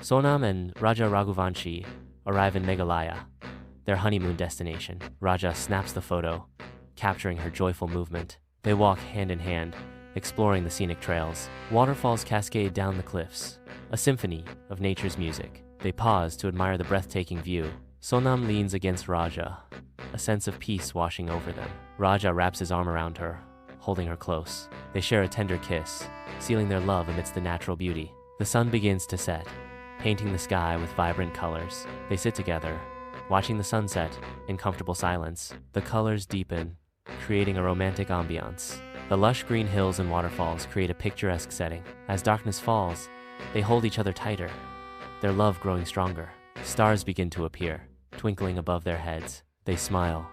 Sonam and Raja Raghuvanshi arrive in Meghalaya, their honeymoon destination. Raja snaps the photo, capturing her joyful movement. They walk hand in hand, exploring the scenic trails. Waterfalls cascade down the cliffs, a symphony of nature's music. They pause to admire the breathtaking view. Sonam leans against Raja, a sense of peace washing over them. Raja wraps his arm around her, holding her close. They share a tender kiss, sealing their love amidst the natural beauty. The sun begins to set, painting the sky with vibrant colors. They sit together, watching the sunset in comfortable silence. The colors deepen, creating a romantic ambiance. The lush green hills and waterfalls create a picturesque setting. As darkness falls, they hold each other tighter, their love growing stronger. Stars begin to appear, twinkling above their heads. They smile,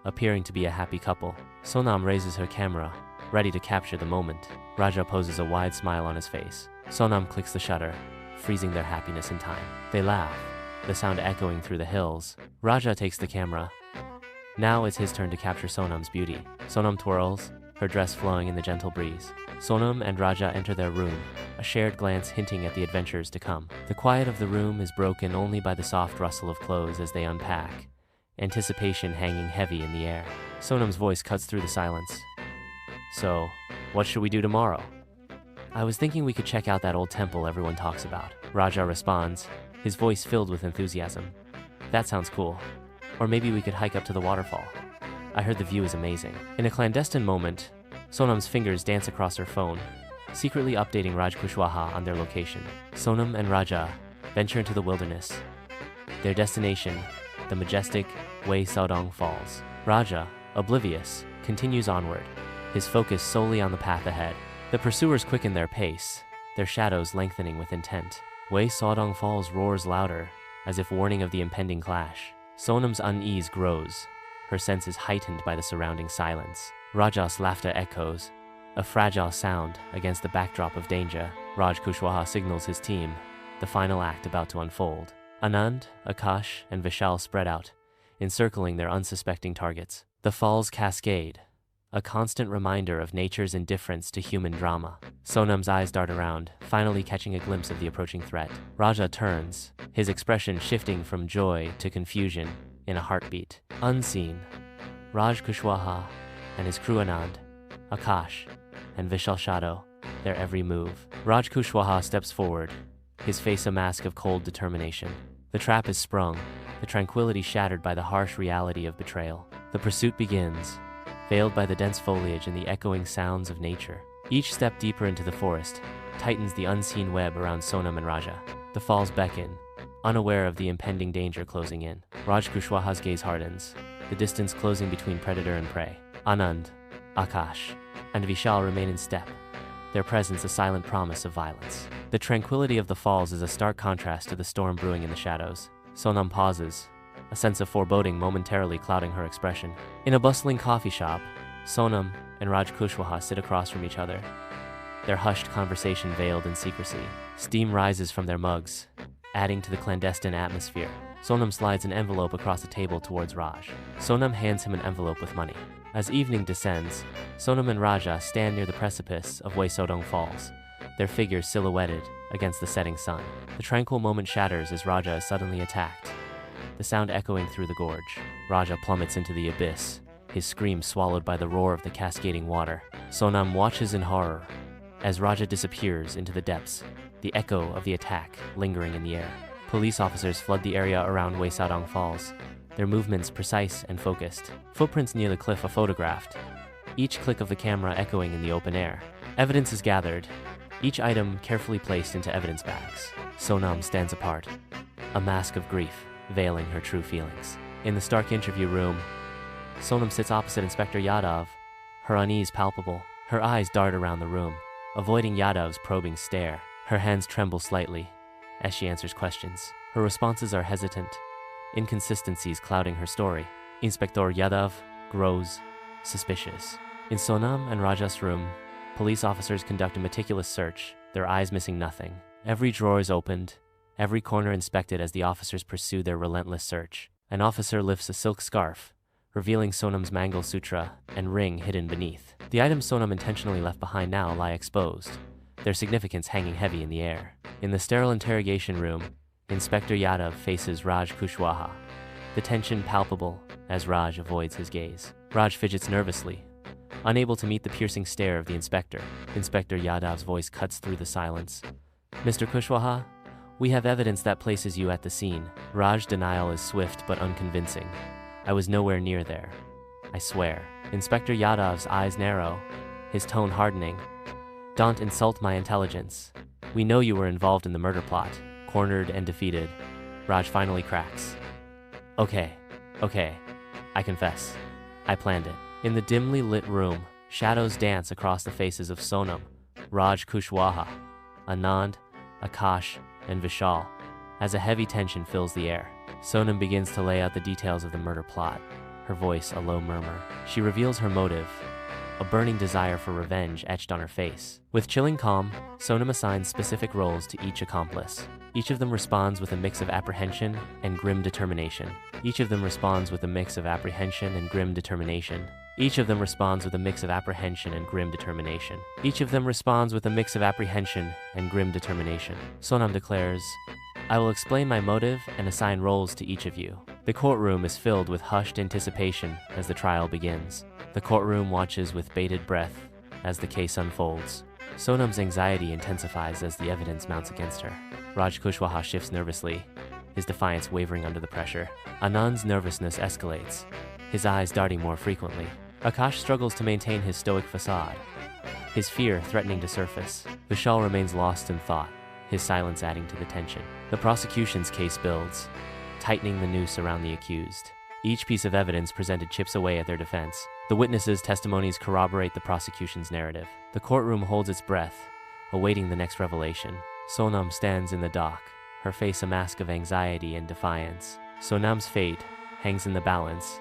appearing to be a happy couple. Sonam raises her camera, ready to capture the moment. Raja poses a wide smile on his face. Sonam clicks the shutter, freezing their happiness in time. They laugh, the sound echoing through the hills. Raja takes the camera. Now it's his turn to capture Sonam's beauty. Sonam twirls, her dress flowing in the gentle breeze. Sonam and Raja enter their room, a shared glance hinting at the adventures to come. The quiet of the room is broken only by the soft rustle of clothes as they unpack, anticipation hanging heavy in the air. Sonam's voice cuts through the silence. So, what should we do tomorrow? I was thinking we could check out that old temple everyone talks about. Raja responds, his voice filled with enthusiasm. That sounds cool. Or maybe we could hike up to the waterfall. I heard the view is amazing. In a clandestine moment, Sonam's fingers dance across her phone, secretly updating Raj Kushwaha on their location. Sonam and Raja venture into the wilderness. Their destination, the majestic Wei Saodong Falls. Raja, oblivious, continues onward, his focus solely on the path ahead. The pursuers quicken their pace, their shadows lengthening with intent. Wei Saodong Falls roars louder, as if warning of the impending clash. Sonam's unease grows, her senses heightened by the surrounding silence. Raja's laughter echoes, a fragile sound against the backdrop of danger. Raj Kushwaha signals his team, the final act about to unfold. Anand, Akash, and Vishal spread out, encircling their unsuspecting targets. The falls cascade, a constant reminder of nature's indifference to human drama. Sonam's eyes dart around, finally catching a glimpse of the approaching threat. Raja turns, his expression shifting from joy to confusion in a heartbeat. Unseen, Raj Kushwaha and his crew Anand, Akash, and Vishal shadow their every move. Raj Kushwaha steps forward, his face a mask of cold determination. The trap is sprung, the tranquility shattered by the harsh reality of betrayal. The pursuit begins, veiled by the dense foliage and the echoing sounds of nature. Each step deeper into the forest tightens the unseen web around Sonam and Raja. The falls beckon, unaware of the impending danger closing in. Raj Kushwaha's gaze hardens, the distance closing between predator and prey. Anand, Akash, and Vishal remain in step, their presence a silent promise of violence. The tranquility of the falls is a stark contrast to the storm brewing in the shadows. Sonam pauses, a sense of foreboding momentarily clouding her expression. In a bustling coffee shop, Sonam and Raj Kushwaha sit across from each other, their hushed conversation veiled in secrecy. Steam rises from their mugs, adding to the clandestine atmosphere. Sonam slides an envelope across the table towards Raj. Sonam hands him an envelope with money. As evening descends, Sonam and Raja stand near the precipice of Wei Saodong Falls, their figures silhouetted against the setting sun. The tranquil moment shatters as Raja is suddenly attacked, the sound echoing through the gorge. Raja plummets into the abyss, his scream swallowed by the roar of the cascading water. Sonam watches in horror as Raja disappears into the depths, the echo of the attack lingering in the air. Police officers flood the area around Wei Saodong Falls, their movements precise and focused. Footprints near the cliff are photographed, each click of the camera echoing in the open air. Evidence is gathered, each item carefully placed into evidence bags. Sonam stands apart, a mask of grief veiling her true feelings. In the stark interview room, Sonam sits opposite Inspector Yadav, her unease palpable. Her eyes dart around the room, avoiding Yadav's probing stare. Her hands tremble slightly as she answers questions. Her responses are hesitant, inconsistencies clouding her story. Inspector Yadav grows suspicious. In Sonam and Raja's room, police officers conduct a meticulous search, their eyes missing nothing. Every drawer is opened, every corner inspected as the officers pursue their relentless search. An officer lifts a silk scarf, revealing Sonam's Mangal Sutra and ring hidden beneath. The items Sonam intentionally left behind now lie exposed, their significance hanging heavy in the air. In the sterile interrogation room, Inspector Yadav faces Raj Kushwaha, the tension palpable as Raj avoids his gaze. Raj fidgets nervously, unable to meet the piercing stare of the inspector. Inspector Yadav's voice cuts through the silence. Mr. Kushwaha, we have evidence that places you at the scene. Raj's denial is swift but unconvincing. I was nowhere near there. I swear. Inspector Yadav's eyes narrow, his tone hardening. Don't insult my intelligence. We know you were involved in the murder plot. Cornered and defeated, Raj finally cracks. Okay, I confess. I planned it. In the dimly lit room, shadows dance across the faces of Sonam, Raj Kushwaha, Anand, Akash, and Vishal, as a heavy tension fills the air. Sonam begins to lay out the details of the murder plot, her voice a low murmur. She reveals her motive, a burning desire for revenge etched on her face. With chilling calm, Sonam assigns specific roles to each accomplice. Each of them responds with a mix of apprehension and grim determination. Each of them responds with a mix of apprehension and grim determination. Each of them responds with a mix of apprehension and grim determination. Each of them responds with a mix of apprehension and grim determination. Sonam declares, I will explain my motive and assign roles to each of you. The courtroom is filled with hushed anticipation as the trial begins. The courtroom watches with bated breath as the case unfolds. Sonam's anxiety intensifies as the evidence mounts against her. Raj Kushwaha shifts nervously, his defiance wavering under the pressure. Anand's nervousness escalates, his eyes darting more frequently. Akash struggles to maintain his stoic facade, his fear threatening to surface. Vishal remains lost in thought, his silence adding to the tension. The prosecution's case builds, tightening the noose around the accused. Each piece of evidence presented chips away at their defense. The witnesses' testimonies corroborate the prosecution's narrative. The courtroom holds its breath, awaiting the next revelation. Sonam stands in the dock, her face a mask of anxiety and defiance. Sonam's fate hangs in the balance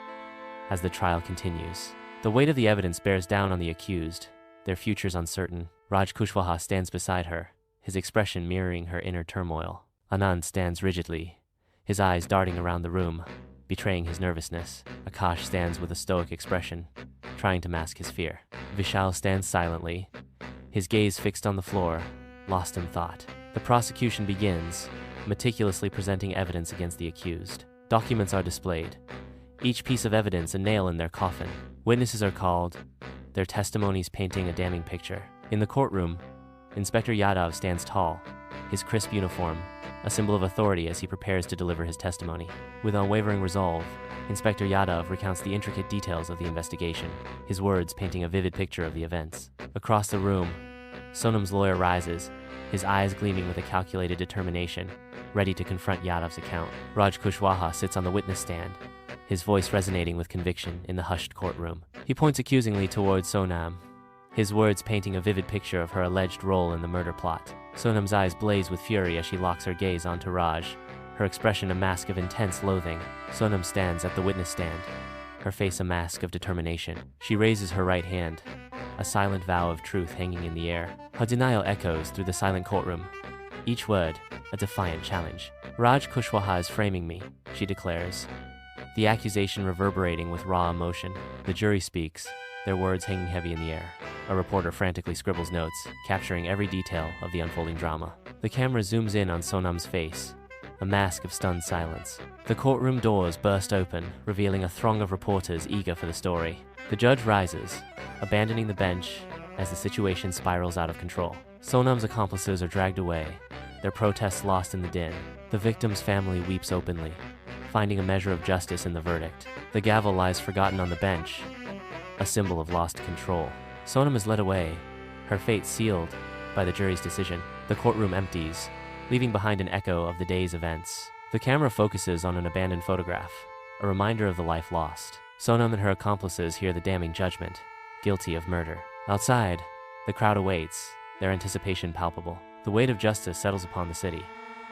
as the trial continues. The weight of the evidence bears down on the accused, their futures uncertain. Raj Kushwaha stands beside her, his expression mirroring her inner turmoil. Anand stands rigidly, his eyes darting around the room, betraying his nervousness. Akash stands with a stoic expression, trying to mask his fear. Vishal stands silently, his gaze fixed on the floor, lost in thought. The prosecution begins, meticulously presenting evidence against the accused. Documents are displayed, each piece of evidence a nail in their coffin. Witnesses are called, their testimonies painting a damning picture. In the courtroom, Inspector Yadav stands tall, his crisp uniform a symbol of authority as he prepares to deliver his testimony. With unwavering resolve, Inspector Yadav recounts the intricate details of the investigation, his words painting a vivid picture of the events. Across the room, Sonam's lawyer rises, his eyes gleaming with a calculated determination, ready to confront Yadav's account. Raj Kushwaha sits on the witness stand, his voice resonating with conviction in the hushed courtroom. He points accusingly towards Sonam, his words painting a vivid picture of her alleged role in the murder plot. Sonam's eyes blaze with fury as she locks her gaze onto Raj, her expression a mask of intense loathing. Sonam stands at the witness stand, her face a mask of determination. She raises her right hand, a silent vow of truth hanging in the air. Her denial echoes through the silent courtroom, each word a defiant challenge. Raj Kushwaha is framing me, she declares, the accusation reverberating with raw emotion. The jury speaks, their words hanging heavy in the air. A reporter frantically scribbles notes, capturing every detail of the unfolding drama. The camera zooms in on Sonam's face, a mask of stunned silence. The courtroom doors burst open, revealing a throng of reporters eager for the story. The judge rises, abandoning the bench as the situation spirals out of control. Sonam's accomplices are dragged away, their protests lost in the din. The victim's family weeps openly, finding a measure of justice in the verdict. The gavel lies forgotten on the bench, a symbol of lost control. Sonam is led away, her fate sealed by the jury's decision. The courtroom empties, leaving behind an echo of the day's events. The camera focuses on an abandoned photograph, a reminder of the life lost. Sonam and her accomplices hear the damning judgment, guilty of murder. Outside, the crowd awaits, their anticipation palpable. The weight of justice settles upon the city,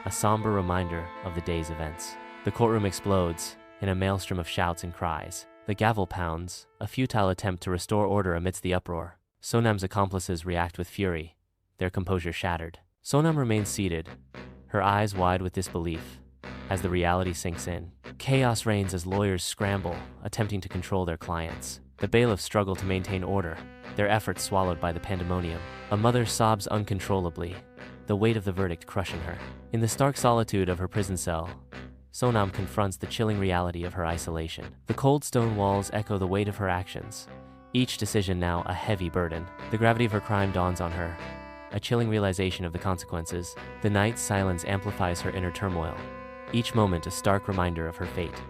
a somber reminder of the day's events. The courtroom explodes in a maelstrom of shouts and cries. The gavel pounds, a futile attempt to restore order amidst the uproar. Sonam's accomplices react with fury, their composure shattered. Sonam remains seated, her eyes wide with disbelief, as the reality sinks in. Chaos reigns as lawyers scramble, attempting to control their clients. The bailiffs struggle to maintain order, their efforts swallowed by the pandemonium. A mother sobs uncontrollably, the weight of the verdict crushing her. In the stark solitude of her prison cell, Sonam confronts the chilling reality of her isolation. The cold stone walls echo the weight of her actions, each decision now a heavy burden. The gravity of her crime dawns on her, a chilling realization of the consequences. The night's silence amplifies her inner turmoil, each moment a stark reminder of her fate.